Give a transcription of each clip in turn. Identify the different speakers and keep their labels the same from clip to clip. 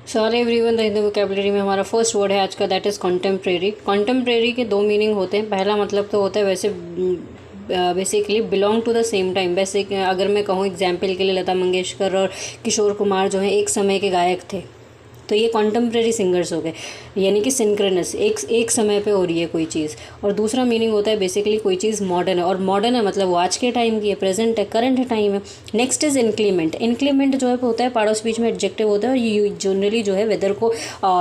Speaker 1: Sorry everyone, the Hindu vocabulary में हमारा first word है आज का, दैट इज़ कॉन्टेम्प्रेरी। कॉन्टेम्प्रेरी के दो मीनिंग होते हैं। पहला मतलब तो होता है वैसे basically belong to the same time. वैसे अगर मैं कहूँ एग्जाम्पल के लिए, लता मंगेशकर और किशोर कुमार जो हैं एक समय के गायक थे, तो ये कॉन्टेम्प्रेरी सिंगर्स हो गए, यानी कि सिंक्रोनस, एक समय पे हो रही है कोई चीज़। और दूसरा मीनिंग होता है बेसिकली कोई चीज़ मॉडर्न है, और मॉडर्न है मतलब वो आज के टाइम की है, प्रेजेंट है, करंट टाइम है। Next is inclement. इंक्लीमेंट जो है होता है पार्ट ऑफ स्पीच में एडजेक्टिव होता है, और ये जनरली जो है वेदर को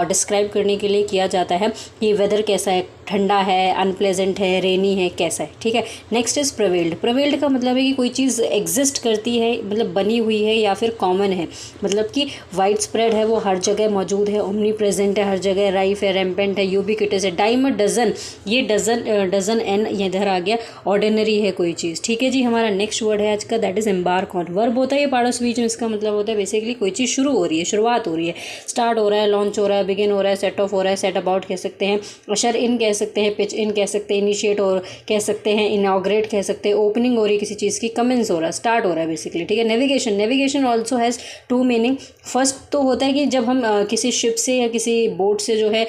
Speaker 1: डिस्क्राइब करने के लिए किया जाता है कि वेदर कैसा है, ठंडा है, अनप्लेजेंट है, रेनी है, कैसा है, ठीक है। Next is prevailed. प्रिवेल्ड का मतलब है कि कोई चीज़ एग्जिस्ट करती है, मतलब बनी हुई है या फिर कॉमन है, मतलब कि वाइड स्प्रेड है, वो हर जगह मौजूद है, ओमनी प्रेजेंट है, हर जगह राइफ है, रैम्पेंट है, यूबिक्विटस है। डाइम डजन, ये डजन एन ये इधर आ गया, ऑर्डिनरी है कोई चीज़, ठीक है जी। हमारा नेक्स्ट वर्ड है आज का, that is embark on. Verb होता है ये पार्ट ऑफ स्पीच में, इसका मतलब होता है बेसिकली कोई चीज़ शुरू हो रही है, शुरुआत हो रही है, स्टार्ट हो रहा है, लॉन्च हो रहा है, बिगिन हो रहा है, सेट ऑफ हो रहा है, सेट अबाउट कह सकते हैं, अशर इन कह सकते हैं, पिच इन कह सकते हैं, इनिशिएट और कह सकते हैं, इनॉग्रेट कह सकते हैं, ओपनिंग हो रही है किसी चीज़ की, कमेंस हो रहा है, स्टार्ट हो रहा है बेसिकली, ठीक है। Navigation, navigation also has two meaning. First तो होता है कि जब हम किसी शिप से या किसी बोट से जो है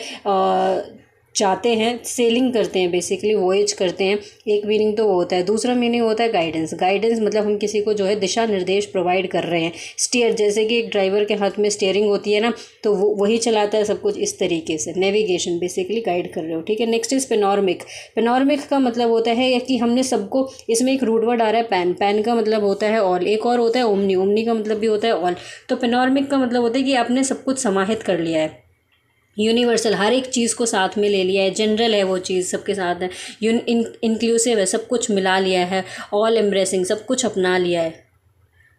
Speaker 1: जाते हैं, सेलिंग करते हैं, बेसिकली वॉयज करते हैं, एक मीनिंग तो वो होता है। दूसरा मीनिंग होता है गाइडेंस। गाइडेंस मतलब हम किसी को जो है दिशा निर्देश प्रोवाइड कर रहे हैं। स्टीयर, जैसे कि एक ड्राइवर के हाथ में स्टीयरिंग होती है ना, तो वो वही चलाता है सब कुछ इस तरीके से। नेविगेशन बेसिकली गाइड कर रहे हो, ठीक है। Next is panoramic. पेनोरमिक का मतलब होता है कि हमने सबको, इसमें एक रूट वर्ड आ रहा है पैन, पैन का मतलब होता है ऑल, एक और होता है ओमनी, ओमनी का मतलब भी होता है ऑल। तो पेनोरमिक का मतलब होता है कि आपने सब कुछ समाहित कर लिया है, यूनिवर्सल, हर एक चीज़ को साथ में ले लिया है, जनरल है वो चीज़, सबके साथ है, इंक्लूसिव है, सब कुछ मिला लिया है, ऑल एम्ब्रेसिंग, सब कुछ अपना लिया है।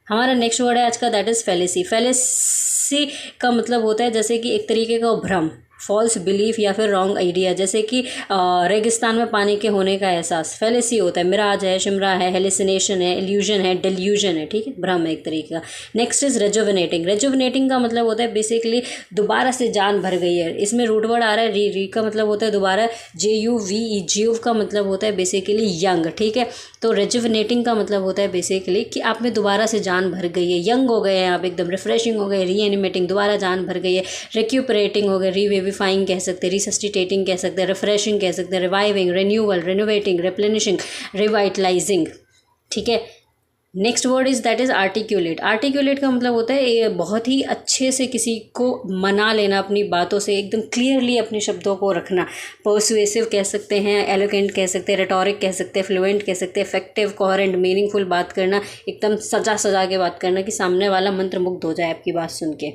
Speaker 1: हमारा नेक्स्ट वर्ड है आज का, दैट इज़ फेलिसी। फेलिसी का मतलब होता है जैसे कि एक तरीके का भ्रम, फॉल्स बिलीफ या फिर रॉन्ग आइडिया, जैसे कि रेगिस्तान में पानी के होने का एहसास, फेलिसी होता है। मिराज है, शिमरा है, हेलिसिनेशन है, इल्यूजन है, डेल्यूजन है, ठीक है, भ्रम है एक तरीके का। Next is रेजुविनेटिंग। रेजुविनेटिंग का मतलब होता है बेसिकली दोबारा से जान भर गई है, इसमें रूट वर्ड आ रहा है री, री का मतलब होता है दोबारा, JUVE, जीव का मतलब होता है बेसिकली यंग, ठीक है। तो रेजुविनेटिंग का मतलब होता है बेसिकली कि आप में दोबारा से जान भर गई है, यंग हो गए हैं आप, एकदम रिफ्रेशिंग हो गए, रीएनिमेटिंग, दोबारा जान भर गई है, रिक्यूपरेटिंग हो गए, रिवेविफाइंग कह सकते हैं, रिसस्टिटेटिंग कह सकते हैं, रिफ्रेशिंग कह सकते हैं, reviving, renewal, renovating, replenishing, revitalising, ठीक है। Next word is that is articulate. Articulate का मतलब होता है ये बहुत ही अच्छे से किसी को मना लेना, अपनी बातों से एकदम क्लियरली अपने शब्दों को रखना। पर्सुएसिव कह सकते हैं, एलोकेंट कह सकते हैं, रेटोरिक कह सकते हैं, फ्लुएंट कह सकते हैं, इफेक्टिव, कोहेरेंट, मीनिंगफुल बात करना, एकदम सजा सजा के बात करना कि सामने वाला मंत्रमुग्ध हो जाए आपकी बात सुन के।